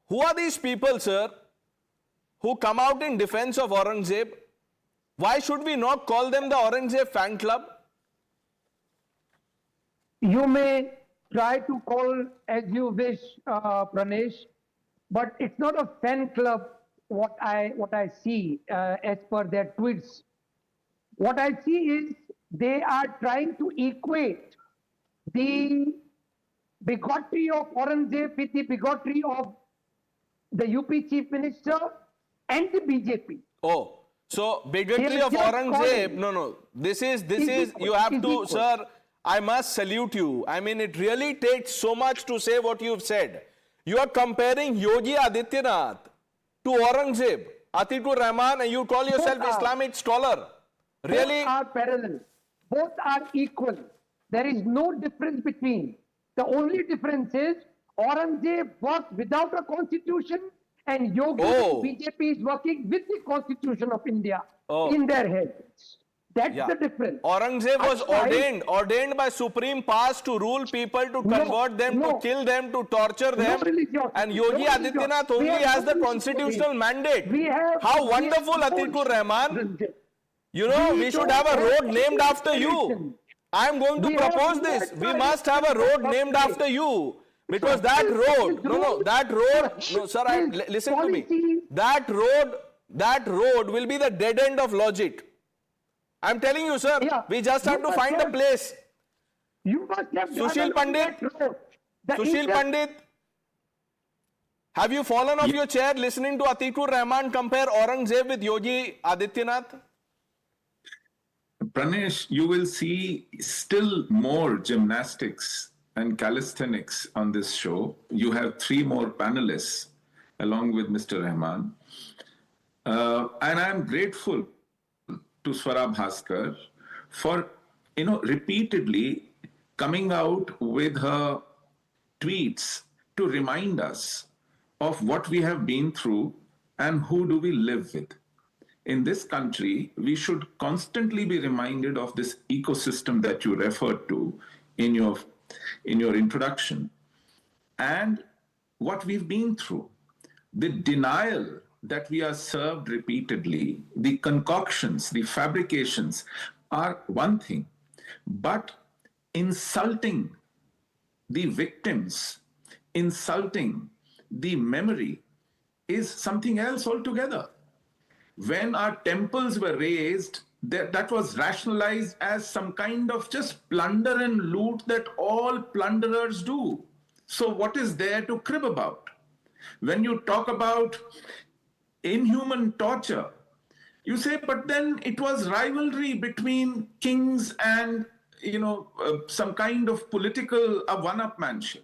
Who are these people, sir, who come out in defense of Aurangzeb? Why should we not call them the Aurangzeb fan club? You may try to call as you wish, Pranesh, but it's not a fan club. What I see as per their tweets, what I see is they are trying to equate the bigotry of Aurangzeb with the bigotry of the UP Chief Minister and the BJP. Oh, so bigotry of just Aurangzeb, calling. no, this is, equal, you have is to, equal. sir, I must salute you. I mean, it really takes so much to say what you've said. You are comparing Yogi Adityanath to Aurangzeb, Atiq-ur-Rehman, and you call yourself Islamic scholar. Really? Both are parallel. Both are equal. There is no difference between. The only difference is Aurangzeb works without a constitution and Yogi BJP is working with the constitution of India in their heads. That's the difference. Aurangzeb was ordained by supreme powers to rule people, to convert them, to kill them, to torture them. And Yogi Adityanath only has the constitutional mandate. How wonderful, Atiq-ur-Rehman. You know, we should have a road named after you. I am going to propose this. We must have a road named after you. Because that road, no, sir, listen to me. That road will be the dead end of logic. I'm telling you, sir, we just have to find a place. You must have Sushil Pandit, have you fallen off your chair listening to Atiq-ur-Rehman compare Aurangzeb with Yogi Adityanath? Pranesh, you will see still more gymnastics and calisthenics on this show. You have 3 more panelists along with Mr. Rehman. And I'm grateful to Swara Bhasker for, repeatedly coming out with her tweets to remind us of what we have been through and who do we live with. In this country, we should constantly be reminded of this ecosystem that you referred to in your introduction and what we've been through. The denial that we are served repeatedly, the concoctions, the fabrications are one thing, but insulting the victims, insulting the memory is something else altogether. When our temples were razed, that was rationalized as some kind of just plunder and loot that all plunderers do. So what is there to crib about? When you talk about inhuman torture, you say, but then it was rivalry between kings and, some kind of political one-upmanship.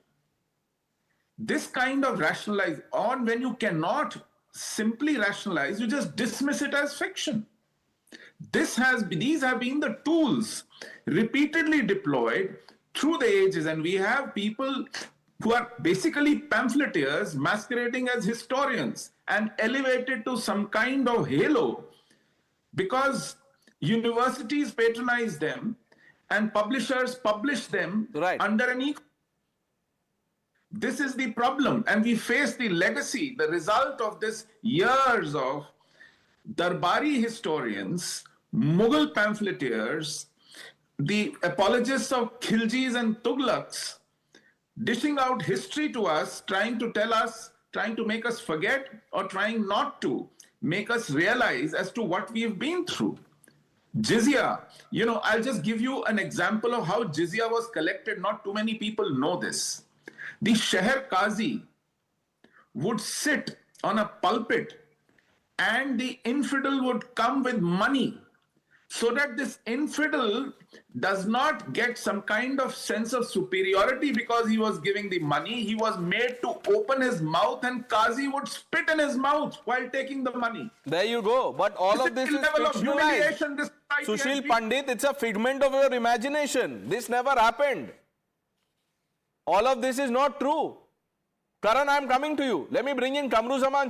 This kind of rationalize on when you cannot simply rationalize, you just dismiss it as fiction. These have been the tools repeatedly deployed through the ages, and we have people who are basically pamphleteers masquerading as historians and elevated to some kind of halo because universities patronize them and publishers publish them under an equal. This is the problem, and we face the legacy, the result of this years of Darbari historians, Mughal pamphleteers, the apologists of Khiljis and Tughlaqs, dishing out history to us, trying to tell us, trying to make us forget, or trying not to make us realize as to what we've been through. Jizya, I'll just give you an example of how jizya was collected. Not too many people know this. The Sheher Qazi would sit on a pulpit and the infidel would come with money so that this infidel does not get some kind of sense of superiority because he was giving the money. He was made to open his mouth and Qazi would spit in his mouth while taking the money. There you go. But all of this is fictionalized. Sushil Pandit, it's a figment of your imagination. This never happened. All of this is not true. Karan, I am coming to you. Let me bring in Kamruzaman